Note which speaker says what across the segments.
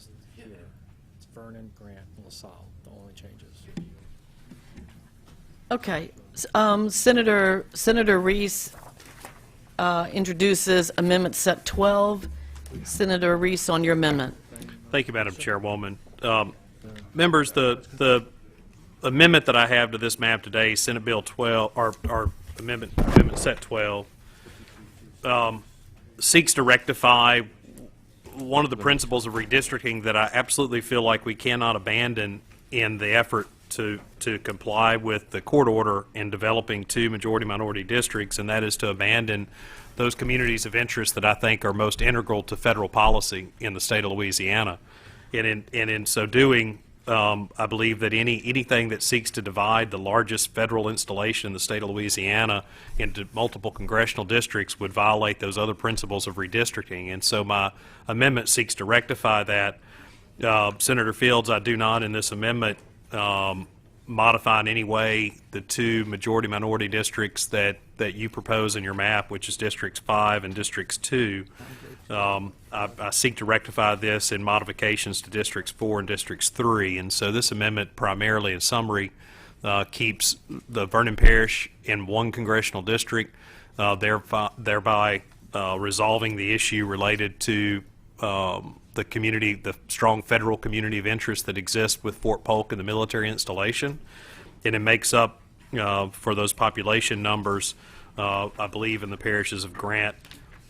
Speaker 1: list here. It's Vernon, Grant, and LaSalle, the only changes.
Speaker 2: Okay. Senator Reese introduces Amendment Set 12. Senator Reese, on your amendment.
Speaker 3: Thank you, Madam Chairwoman. Members, the amendment that I have to this map today, Senate Bill 12, or Amendment Set 12, seeks to rectify one of the principles of redistricting that I absolutely feel like we cannot abandon in the effort to comply with the court order in developing two majority-minority districts, and that is to abandon those communities of interest that I think are most integral to federal policy in the state of Louisiana. And in so doing, I believe that anything that seeks to divide the largest federal installation in the state of Louisiana into multiple congressional districts would violate those other principles of redistricting. And so my amendment seeks to rectify that. Senator Fields, I do not in this amendment modify in any way the two majority-minority districts that you propose in your map, which is Districts 5 and Districts 2. I seek to rectify this in modifications to Districts 4 and Districts 3. And so this amendment primarily, in summary, keeps the Vernon Parish in one congressional district, thereby resolving the issue related to the community, the strong federal community of interest that exists with Fort Polk and the military installation. And it makes up for those population numbers, I believe, in the parishes of Grant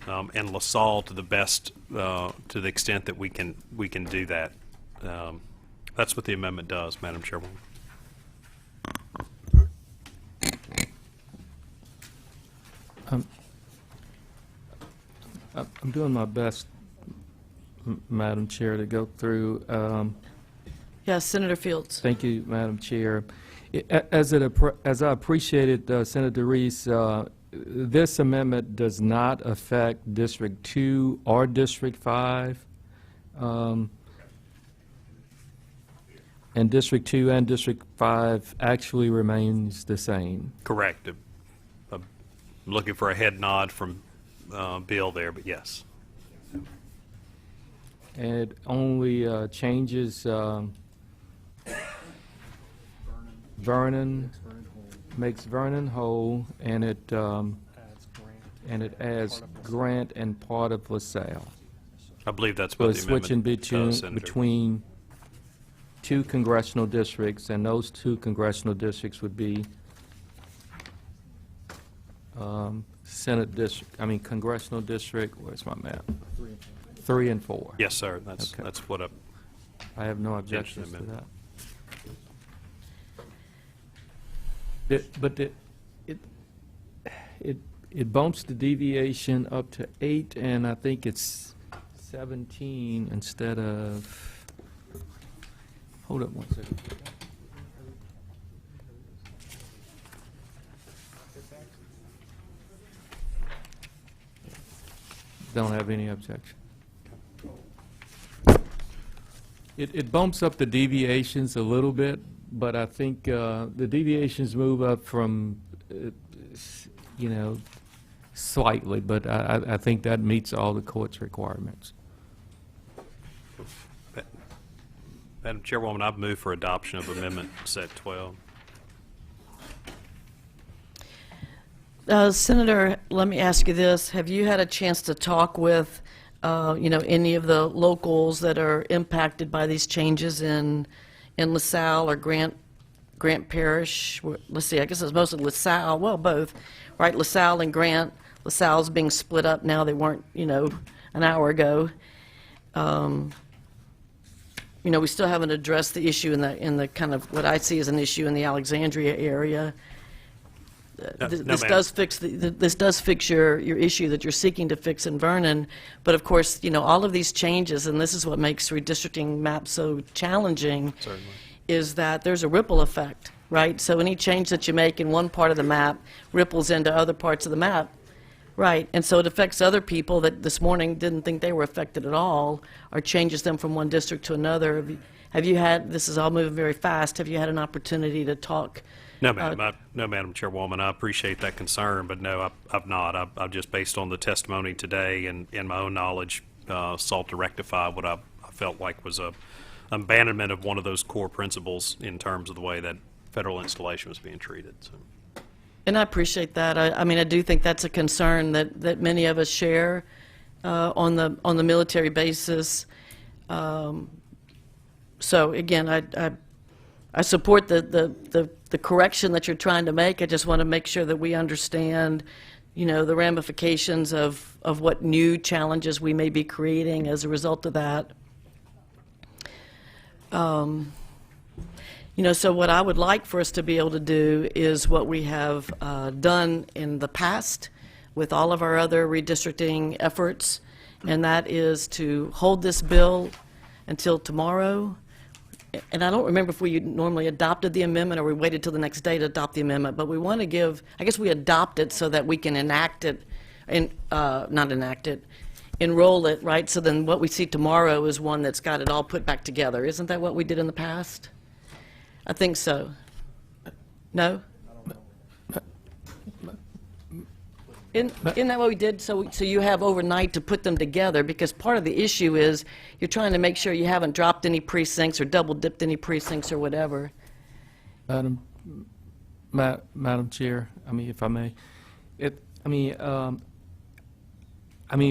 Speaker 3: and LaSalle to the best, to the extent that we can do that. That's what the amendment does, Madam Chairwoman.
Speaker 4: I'm doing my best, Madam Chair, to go through.
Speaker 2: Yes, Senator Fields.
Speaker 4: Thank you, Madam Chair. As I appreciated Senator Reese, this amendment does not affect District 2 or District 5. And District 2 and District 5 actually remains the same.
Speaker 3: Correct. I'm looking for a head nod from Bill there, but yes.
Speaker 4: And it only changes Vernon, makes Vernon whole, and it adds Grant and part of LaSalle.
Speaker 3: I believe that's
Speaker 4: So
Speaker 3: what
Speaker 4: it's
Speaker 3: the amendment
Speaker 4: switching
Speaker 3: does, Senator.
Speaker 4: between two congressional districts, and those two congressional districts would be congressional district, where's my map? 3 and 4.
Speaker 3: Yes, sir. That's
Speaker 4: Okay.
Speaker 3: that's what
Speaker 4: I have no objections to
Speaker 3: amendment.
Speaker 4: that. It bumps the deviation up to 8, and I think it's 17 instead of, hold up one second. Don't have any objection. It bumps up the deviations a little bit, but I think the deviations move up from, slightly, but I think that meets all the court's requirements.
Speaker 3: Madam Chairwoman, I've moved for adoption of Amendment Set 12.
Speaker 2: Senator, let me ask you this. Have you had a chance to talk with, any of the locals that are impacted by these changes in LaSalle or Grant Parish? Let's see, I guess it's mostly LaSalle, well, both, right? LaSalle and Grant. LaSalle's being split up now. They weren't, an hour ago. We still haven't addressed the issue in the kind of what I see as an issue in the Alexandria area. This does fix your issue that you're seeking to fix in Vernon, but of course, all of these changes, and this is what makes redistricting maps so challenging,
Speaker 3: Certainly.
Speaker 2: is that there's a ripple effect, right? So any change that you make in one part of the map ripples into other parts of the map, right? And so it affects other people that this morning didn't think they were affected at all, or changes them from one district to another. Have you had, this is all moving very fast, have you had an opportunity to talk?
Speaker 3: No, ma'am. No, Madam Chairwoman. I appreciate that concern, but no, I've not. I've just, based on the testimony today and my own knowledge, sought to rectify what I felt like was a abandonment of one of those core principles in terms of the way that federal installation was being treated. So.
Speaker 2: And I appreciate that. I mean, I do think that's a concern that many of us share on the military basis. So again, I support the correction that you're trying to make. I just want to make sure that we understand, you know, the ramifications of what new challenges we may be creating as a result of that. You know, so what I would like for us to be able to do is what we have done in the past with all of our other redistricting efforts, and that is to hold this bill until tomorrow. And I don't remember if we normally adopted the amendment or we waited till the next day to adopt the amendment, but we want to give, I guess we adopt it so that we can enact it, and not enact it, enroll it, right? So then what we see tomorrow is one that's got it all put back together. Isn't that what we did in the past? I think so. No? Isn't that what we did? So you have overnight to put them together, because part of the issue is you're trying to make sure you haven't dropped any precincts or double dipped any precincts or whatever.
Speaker 4: Madam Chair, I mean, if I may,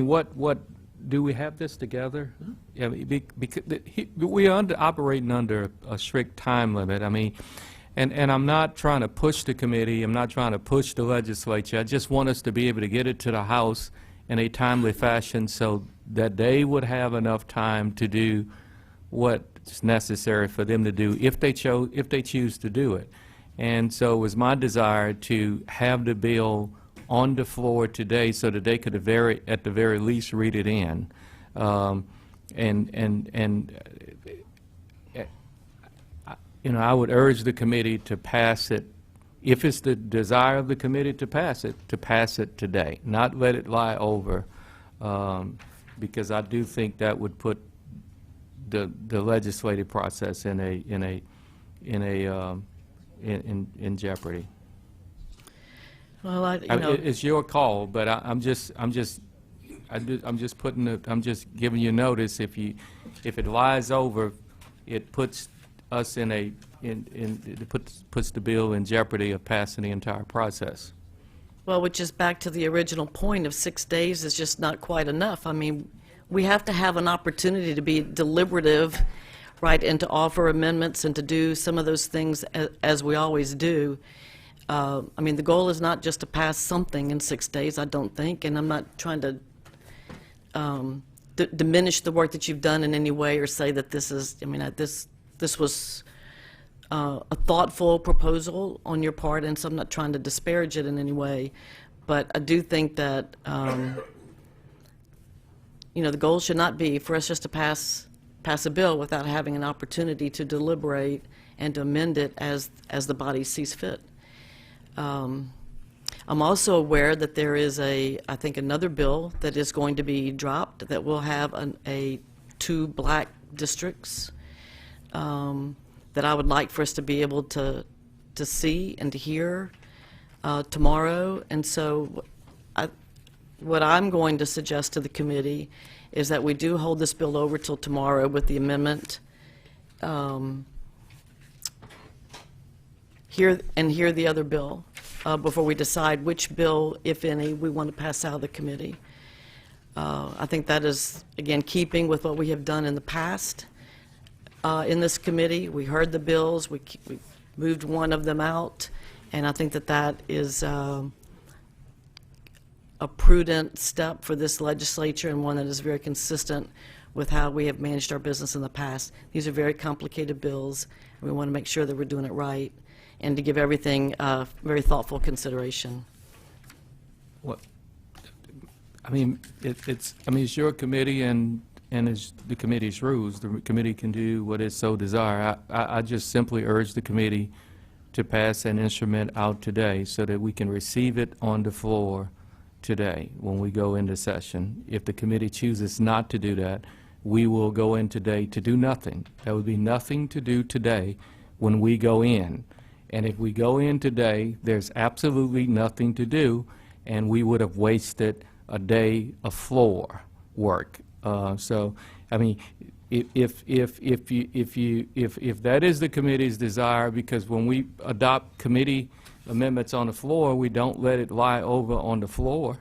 Speaker 4: what do we have this together? Yeah, because we are operating under a strict time limit. I mean, and I'm not trying to push the committee. I'm not trying to push the legislature. I just want us to be able to get it to the House in a timely fashion so that they would have enough time to do what's necessary for them to do if they choose to do it. And so it was my desire to have the bill on the floor today so that they could at the very least read it in. You know, I would urge the committee to pass it, if it's the desire of the committee to pass it today, not let it lie over, because I do think that would put the legislative process in jeopardy.
Speaker 2: Well,
Speaker 4: It's your call, but I'm just giving you notice. If it lies over, it puts us it puts the bill in jeopardy of passing the entire process.
Speaker 2: well, which is back to the original point of 6 days is just not quite enough. I mean, we have to have an opportunity to be deliberative, right, and to offer amendments and to do some of those things as we always do. I mean, the goal is not just to pass something in 6 days, I don't think, and I'm not trying to diminish the work that you've done in any way or say that this is, I mean, this was a thoughtful proposal on your part, and so I'm not trying to disparage it in any way, but I do think that, you know, the goal should not be for us just to pass a bill without having an opportunity to deliberate and to amend it as the body sees fit. I'm also aware that there is I think another bill that is going to be dropped that will have 2 black districts that I would like for us to be able to see and to hear tomorrow. And so what I'm going to suggest to the committee is that we do hold this bill over till tomorrow with the amendment. Hear the other bill before we decide which bill, if any, we want to pass out of the committee. I think that is, again, keeping with what we have done in the past in this committee. We heard the bills, we moved one of them out, and I think that is a prudent step for this legislature and one that is very consistent with how we have managed our business in the past. These are very complicated bills, and we want to make sure that we're doing it right and to give everything very thoughtful consideration.
Speaker 4: Well, I mean, it's your committee and it's the committee's rules. The committee can do what it so desire. I just simply urge the committee to pass an instrument out today so that we can receive it on the floor today when we go into session. If the committee chooses not to do that, we will go in today to do nothing. There would be nothing to do today when we go in. And if we go in today, there's absolutely nothing to do, and we would have wasted a day of floor work. So, I mean, if that is the committee's desire, because when we adopt committee amendments on the floor, we don't let it lie over on the floor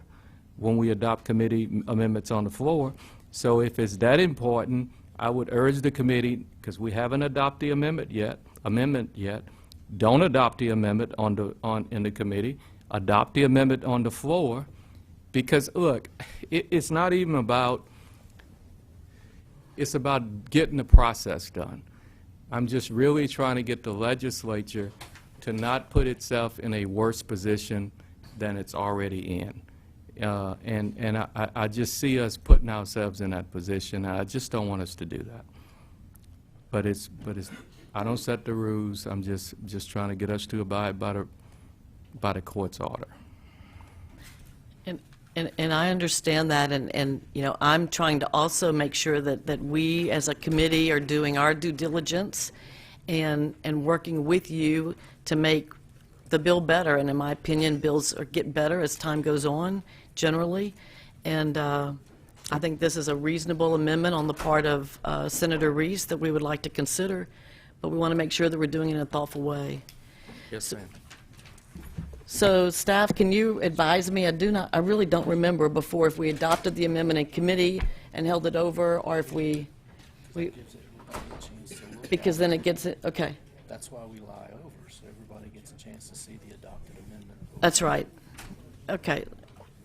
Speaker 4: when we adopt committee amendments on the floor. So if it's that important, I would urge the committee, because we haven't adopted the amendment yet, don't adopt the amendment in the committee, adopt the amendment on the floor, because, look, it's not even about, it's about getting the process done. I'm just really trying to get the legislature to not put itself in a worse position than it's already in. And I just see us putting ourselves in that position, and I just don't want us to do that. But it's, I don't set the rules, I'm just trying to get us to abide by the court's order.
Speaker 2: And I understand that, and, you know, I'm trying to also make sure that we, as a committee, are doing our due diligence and working with you to make the bill better. And in my opinion, bills get better as time goes on, generally. And I think this is a reasonable amendment on the part of Senator Reese that we would like to consider, but we want to make sure that we're doing it in a thoughtful way.
Speaker 1: Yes, ma'am.
Speaker 2: So, staff, can you advise me? I really don't remember before if we adopted the amendment in committee and held it over, or if we because then it gets it, okay.
Speaker 5: That's why we lie over, so everybody gets a chance to see the adopted amendment.
Speaker 2: That's right. Okay.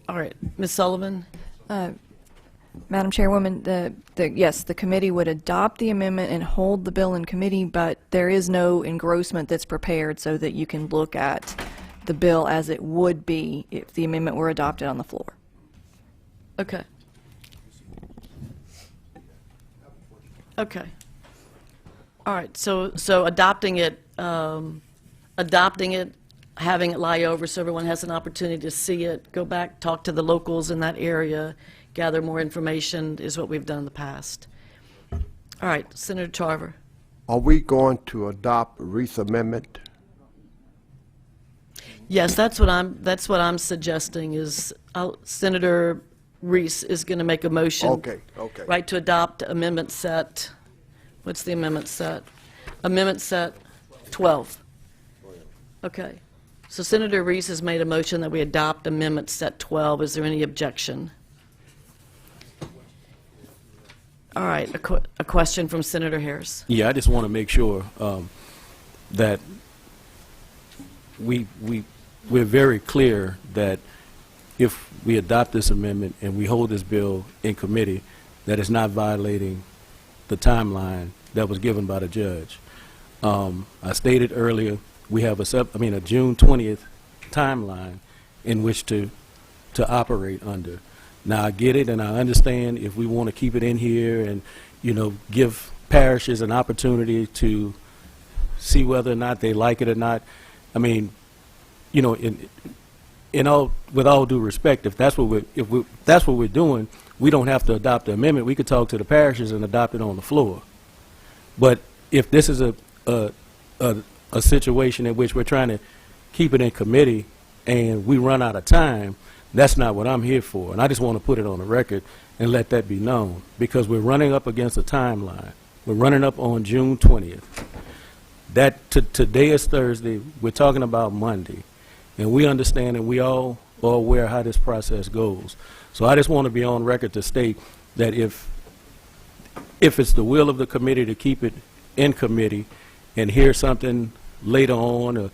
Speaker 2: All right. Ms. Sullivan?
Speaker 6: Madam Chairwoman, yes, the committee would adopt the amendment and hold the bill in committee, but there is no engrossment that's prepared so that you can look at the bill as it would be if the amendment were adopted on the floor.
Speaker 2: Okay. Okay. All right. So adopting it, having it lie over so everyone has an opportunity to see it, go back, talk to the locals in that area, gather more information is what we've done in the past. All right, Senator Tarver.
Speaker 7: Are we going to adopt Reese amendment?
Speaker 2: Yes, that's what I'm suggesting is Senator Reese is going to make a motion.
Speaker 7: Okay.
Speaker 2: Right, to adopt amendment set, what's the amendment set? Amendment set 12. Okay. So Senator Reese has made a motion that we adopt amendment set 12. Is there any objection? All right, a question from Senator Harris.
Speaker 8: Yeah, I just want to make sure that we're very clear that if we adopt this amendment and we hold this bill in committee, that it's not violating the timeline that was given by the judge. I stated earlier we have a June 20th timeline in which to operate under. Now, I get it, and I understand if we want to keep it in here and, you know, give parishes an opportunity to see whether or not they like it or not. I mean, you know, with all due respect, if that's what we're doing, we don't have to adopt the amendment. We could talk to the parishes and adopt it on the floor. But if this is a situation in which we're trying to keep it in committee and we run out of time, that's not what I'm here for. And I just want to put it on the record and let that be known, because we're running up against a timeline. We're running up on June 20th. Today is Thursday. We're talking about Monday. And we understand and we all are aware how this process goes. So I just want to be on record to state that if it's the will of the committee to keep it in committee and hear something later on, or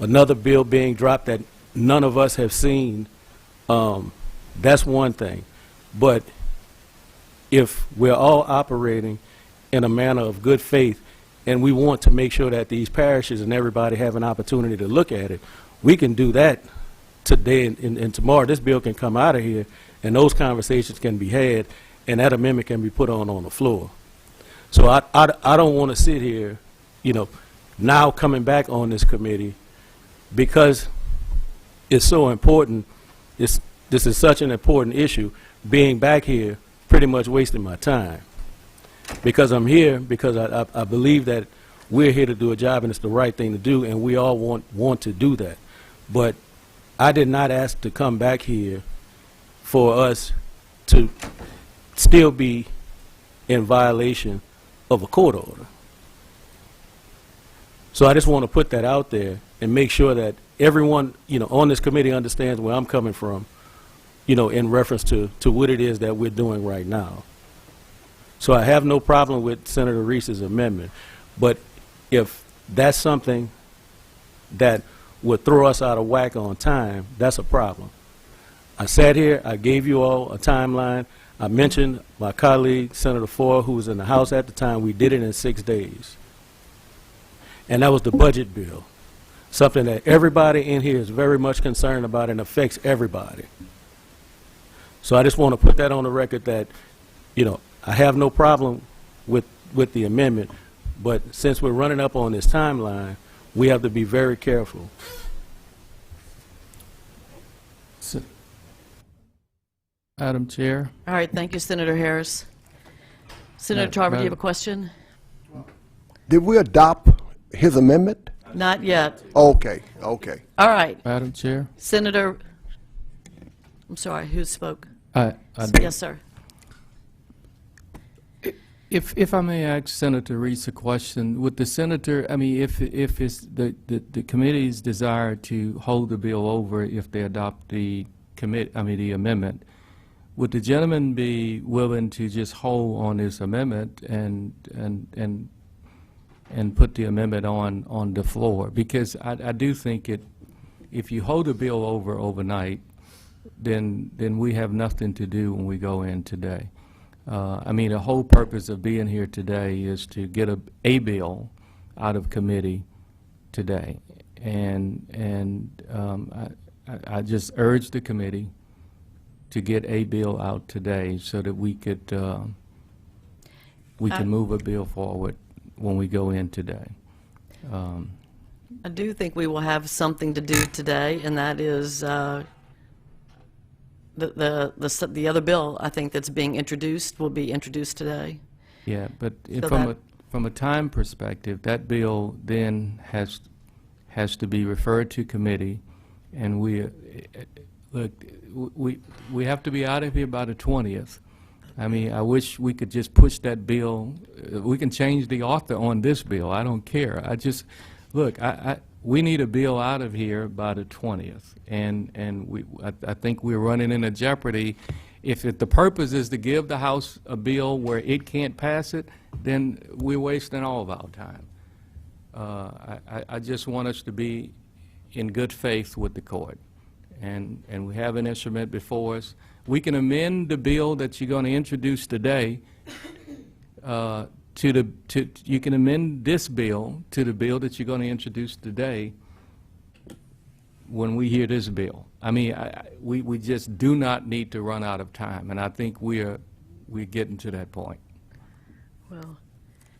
Speaker 8: another bill being dropped that none of us have seen, that's one thing. But if we're all operating in a manner of good faith and we want to make sure that these parishes and everybody have an opportunity to look at it, we can do that today and tomorrow. This bill can come out of here and those conversations can be had and that amendment can be put on the floor. So I don't want to sit here, you know, now coming back on this committee because it's so important. This is such an important issue. Being back here, pretty much wasting my time. Because I'm here, because I believe that we're here to do a job and it's the right thing to do, and we all want to do that. But I did not ask to come back here for us to still be in violation of a court order. So I just want to put that out there and make sure that everyone, on this committee understands where I'm coming from, in reference to what it is that we're doing right now. So I have no problem with Senator Reese's amendment, but if that's something that would throw us out of whack on time, that's a problem. I sat here, I gave you all a timeline. I mentioned my colleague, Senator Foyle, who was in the House at the time. We did it in 6 days. And that was the budget bill, something that everybody in here is very much concerned about and affects everybody. So I just want to put that on the record that, I have no problem with the amendment, but since we're running up on this timeline, we have to be very careful.
Speaker 4: Madam Chair?
Speaker 2: All right, thank you, Senator Harris. Senator Tarver, do you have a question?
Speaker 7: Did we adopt his amendment?
Speaker 2: Not yet.
Speaker 7: Okay.
Speaker 2: All right,
Speaker 4: Madam Chair?
Speaker 2: Senator, I'm sorry, who spoke? Yes, sir.
Speaker 4: If I may ask Senator Reese a question, would the senator, if it's the committee's desire to hold the bill over if they adopt the the amendment, would the gentleman be willing to just hold on this amendment and put the amendment on the floor? Because I do think if you hold the bill over overnight, then we have nothing to do when we go in today. The whole purpose of being here today is to get a bill out of committee today. I just urge the committee to get a bill out today so that we could can move a bill forward when we go in today.
Speaker 2: I do think we will have something to do today, and that is the other bill, I think, that's being introduced will be introduced today.
Speaker 4: Yeah, but
Speaker 2: So
Speaker 4: from a time perspective, that bill then has to be referred to committee, and we have to be out of here by the 20th. I wish we could just push that bill. We can change the author on this bill. I don't care. We need a bill out of here by the 20th, and I think we're running into jeopardy. If the purpose is to give the House a bill where it can't pass it, then we're wasting all of our time. I just want us to be in good faith with the court, and we have an instrument before us. We can amend the bill that you're going to introduce today. You can amend this bill to the bill that you're going to introduce today when we hear this bill. We just do not need to run out of time, and I think we're getting to that point.
Speaker 2: Well,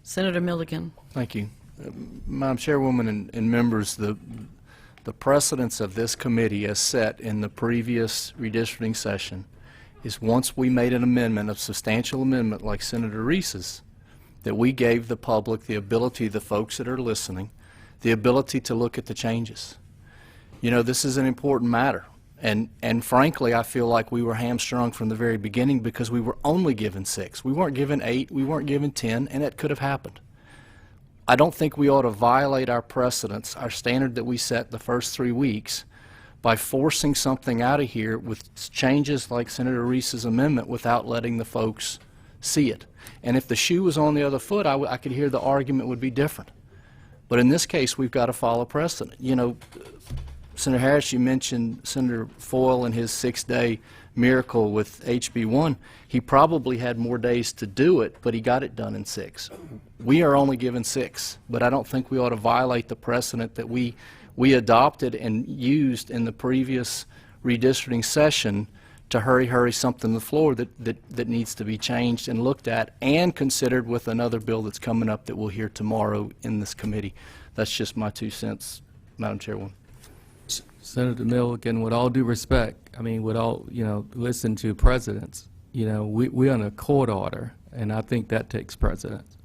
Speaker 2: Senator Milligan.
Speaker 5: Thank you. Madam Chairwoman and members, the precedence of this committee as set in the previous redistricting session is once we made an amendment, a substantial amendment like Senator Reese's, that we gave the public the ability, the folks that are listening, the ability to look at the changes. This is an important matter. And frankly, I feel like we were hamstrung from the very beginning because we were only given 6. We weren't given 8, we weren't given 10, and that could have happened. I don't think we ought to violate our precedents, our standard that we set the first 3 weeks, by forcing something out of here with changes like Senator Reese's amendment without letting the folks see it. And if the shoe was on the other foot, I could hear the argument would be different. But in this case, we've got to follow precedent. Senator Harris, you mentioned Senator Foyle and his 6-day miracle with HB1. He probably had more days to do it, but he got it done in 6. We are only given 6, but I don't think we ought to violate the precedent that we adopted and used in the previous redistricting session to hurry something to the floor that needs to be changed and looked at and considered with another bill that's coming up that we'll hear tomorrow in this committee. That's just my 2 cents, Madam Chairwoman.
Speaker 4: Senator Milligan, with all due respect, listen to precedents. We're on a court order, and I think that takes precedence.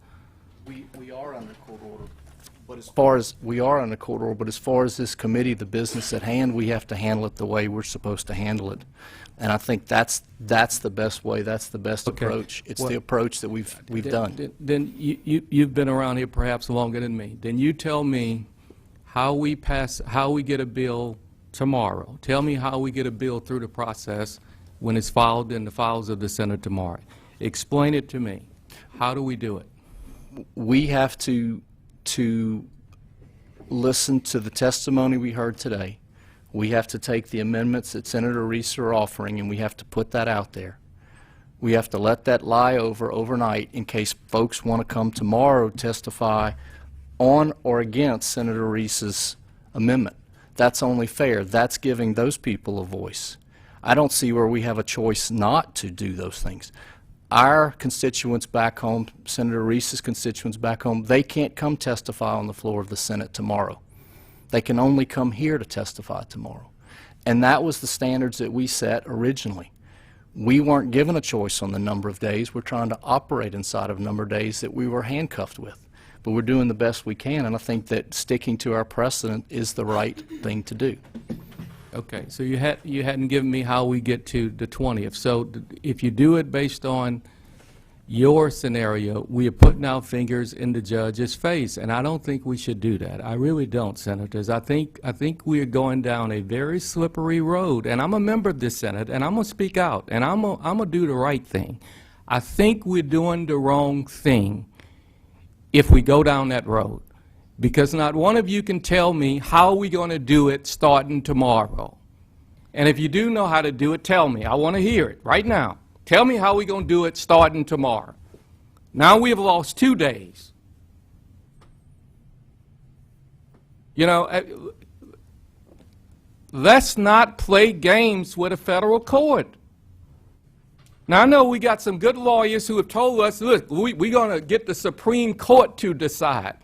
Speaker 5: We are under court order, But as far as, we are on a court order, but as far as this committee, the business at hand, we have to handle it the way we're supposed to handle it. And I think that's the best way, that's the best
Speaker 4: Okay.
Speaker 5: approach. It's
Speaker 4: Well,
Speaker 5: the approach that we've done.
Speaker 4: Then you've been around here perhaps longer than me. Then you tell me how we get a bill tomorrow. Tell me how we get a bill through the process when it's filed in the files of the Senate tomorrow. Explain it to me. How do we do it?
Speaker 5: We have to listen to the testimony we heard today. We have to take the amendments that Senator Reese are offering, and we have to put that out there. We have to let that lie overnight in case folks want to come tomorrow testify on or against Senator Reese's amendment. That's only fair. That's giving those people a voice. I don't see where we have a choice not to do those things. Our constituents back home, Senator Reese's constituents back home, they can't come testify on the floor of the Senate tomorrow. They can only come here to testify tomorrow. And that was the standards that we set originally. We weren't given a choice on the number of days. We're trying to operate inside of a number of days that we were handcuffed with. But we're doing the best we can, and I think that sticking to our precedent is the right thing to do.
Speaker 4: Okay, so you hadn't given me how we get to the 20th. So if you do it based on your scenario, we are putting our fingers in the judge's face, and I don't think we should do that. I really don't, Senators. I think we are going down a very slippery road, and I'm a member of this Senate, and I'm going to speak out, and I'm going to do the right thing. I think we're doing the wrong thing if we go down that road, because not one of you can tell me how we're going to do it starting tomorrow. And if you do know how to do it, tell me. I want to hear it right now. Tell me how we're going to do it starting tomorrow. Now we have lost 2 days. You know, let's not play games with a federal court. Now, I know we got some good lawyers who have told us, look, we're going to get the Supreme Court to decide.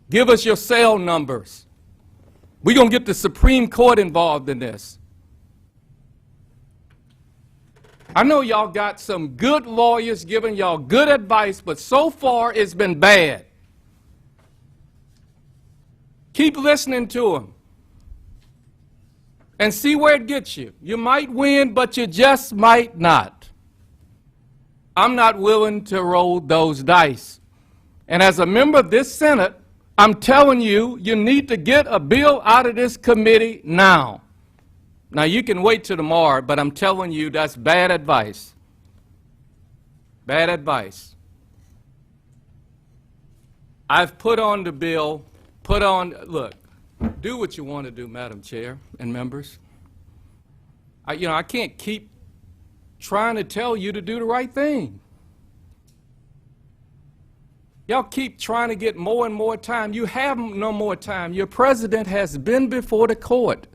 Speaker 4: Give us your cell numbers. We're going to get the Supreme Court involved in this. I know y'all got some good lawyers giving y'all good advice, but so far it's been bad. Keep listening to them and see where it gets you. You might win, but you just might not. I'm not willing to roll those dice. And as a member of this Senate, I'm telling you, you need to get a bill out of this committee now. Now, you can wait till tomorrow, but I'm telling you that's bad advice. Bad advice. I've put on the bill, look, do what you want to do, Madam Chair and members. I can't keep trying to tell you to do the right thing. Y'all keep trying to get more and more time. You have no more time. Your president has been before the court,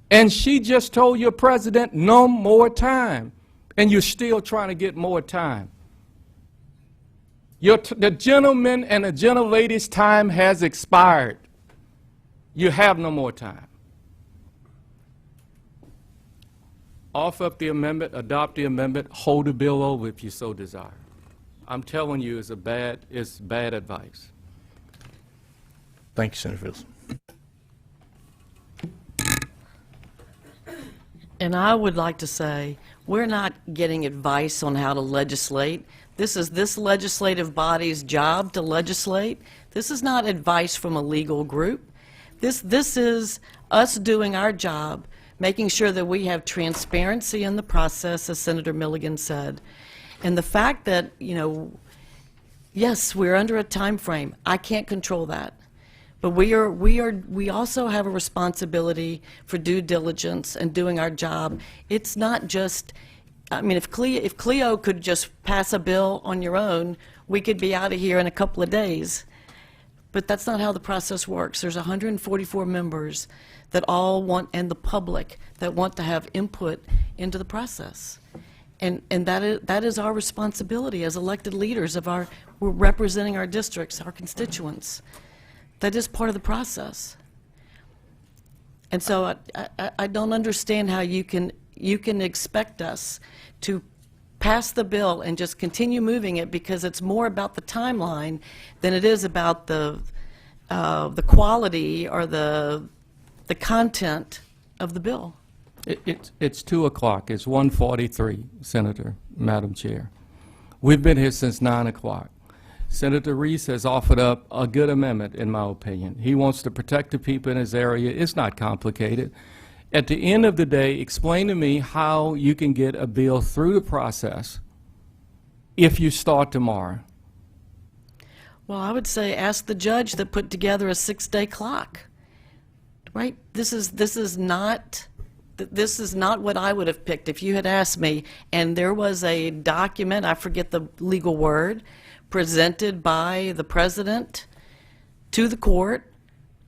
Speaker 4: and she just told your president no more time, and you're still trying to get more time. The gentleman and the gentlelady's time has expired. You have no more time. Offer up the amendment, adopt the amendment, hold the bill over if you so desire. I'm telling you, it's bad advice.
Speaker 5: Thank you, Senator Fields.
Speaker 2: And I would like to say, we're not getting advice on how to legislate. This is this legislative body's job to legislate. This is not advice from a legal group. This is us doing our job, making sure that we have transparency in the process, as Senator Milligan said. And the fact that, yes, we're under a time frame. I can't control that. But we also have a responsibility for due diligence and doing our job. It's not just, if Cleo could just pass a bill on your own, we could be out of here in a couple of days. But that's not how the process works. There's 144 members that all want, and the public, that want to have input into the process. And that is our responsibility as elected leaders we're representing our districts, our constituents. That is part of the process. And so I don't understand how you can expect us to pass the bill and just continue moving it, because it's more about the timeline than it is about the quality or the content of the bill.
Speaker 4: It's 2 o'clock. It's 1:43, Senator, Madam Chair. We've been here since 9 o'clock. Senator Reese has offered up a good amendment, in my opinion. He wants to protect the people in his area. It's not complicated. At the end of the day, explain to me how you can get a bill through the process if you start tomorrow.
Speaker 2: Well, I would say ask the judge that put together a 6-day clock, right? This is not what I would have picked if you had asked me, and there was a document, I forget the legal word, presented by the president to the court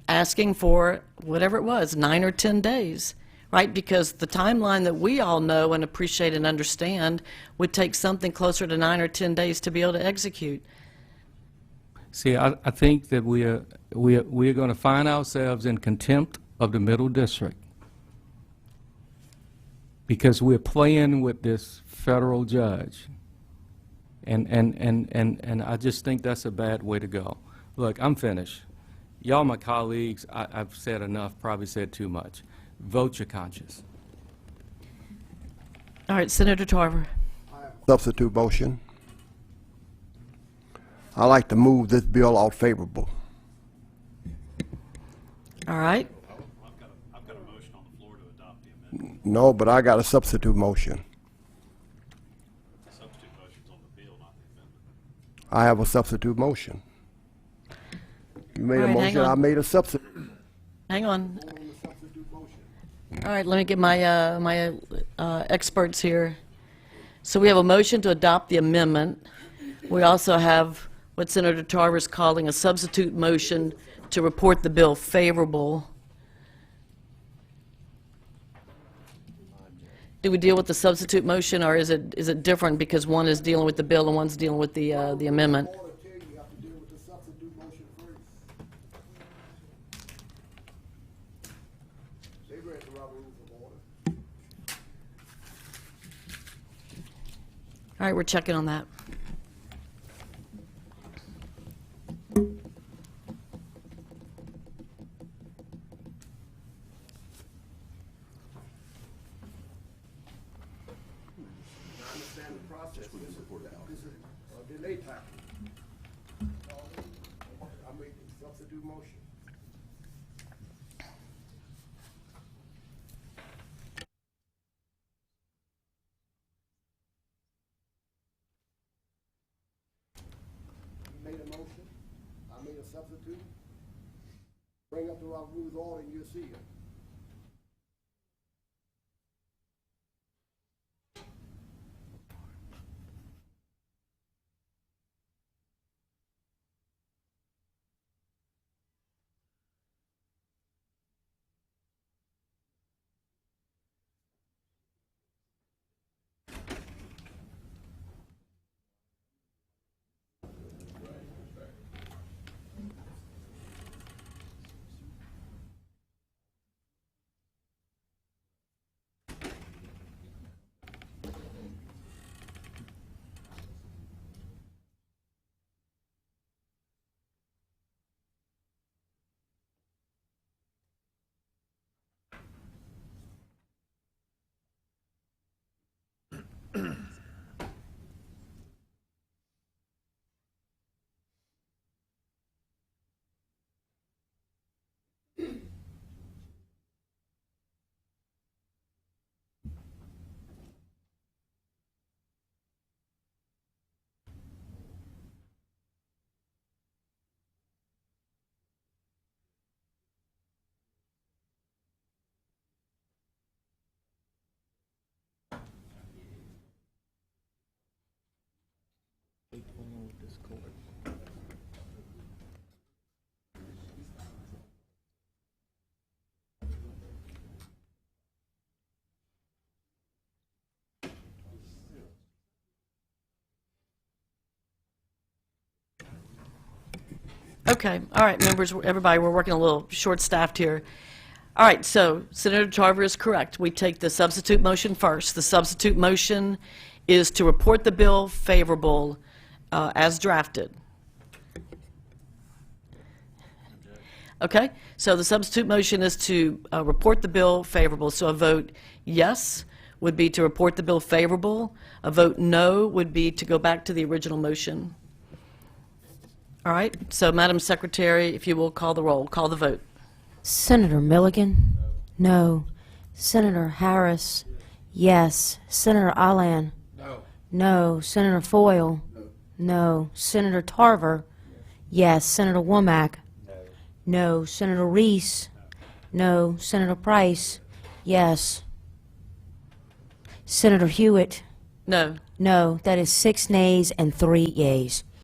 Speaker 2: asking for whatever it was, 9 or 10 days, right? Because the timeline that we all know and appreciate and understand would take something closer to 9 or 10 days to be able to execute.
Speaker 4: See, I think that we are going to find ourselves in contempt of the Middle District because we're playing with this federal judge. And I just think that's a bad way to go. Look, I'm finished. Y'all, my colleagues, I've said enough, probably said too much. Vote your conscience.
Speaker 2: All right, Senator Tarver.
Speaker 7: Substitute motion. I like to move this bill out favorable.
Speaker 2: All right.
Speaker 3: I've got a motion on the floor to adopt the amendment.
Speaker 7: No, but I got a substitute motion.
Speaker 3: The substitute motion's on the bill, not the amendment.
Speaker 7: I have a substitute motion. You made
Speaker 2: All
Speaker 7: a
Speaker 2: right, hang
Speaker 7: motion, I
Speaker 2: on.
Speaker 7: made a substitute.
Speaker 2: Hang on. All right, let me get my experts here. So we have a motion to adopt the amendment. We also have what Senator Tarver is calling a substitute motion to report the bill favorable. Do we deal with the substitute motion, or is it different because one is dealing with the bill and one's dealing with the amendment? All right, we're checking on that.
Speaker 7: Made a motion, I made a substitute. Bring up the Robert Rules order and you'll see it.
Speaker 2: Okay, all right, members, everybody, we're working a little short-staffed here. All right, so Senator Tarver is correct. We take the substitute motion first. The substitute motion is to report the bill favorable as drafted. Okay, so the substitute motion is to report the bill favorable. So a vote yes would be to report the bill favorable. A vote no would be to go back to the original motion. All right, so Madam Secretary, if you will call the roll, call the vote.
Speaker 9: Senator Milligan? No. Senator Harris? Yes. Senator Allen?
Speaker 7: No.
Speaker 9: No. Senator Foyle? No. Senator Tarver? Yes. Senator Womack? No. Senator Reese? No. Senator Price? Yes. Senator Hewitt?
Speaker 2: No.
Speaker 9: No. That is 6 nays and 3 yeas.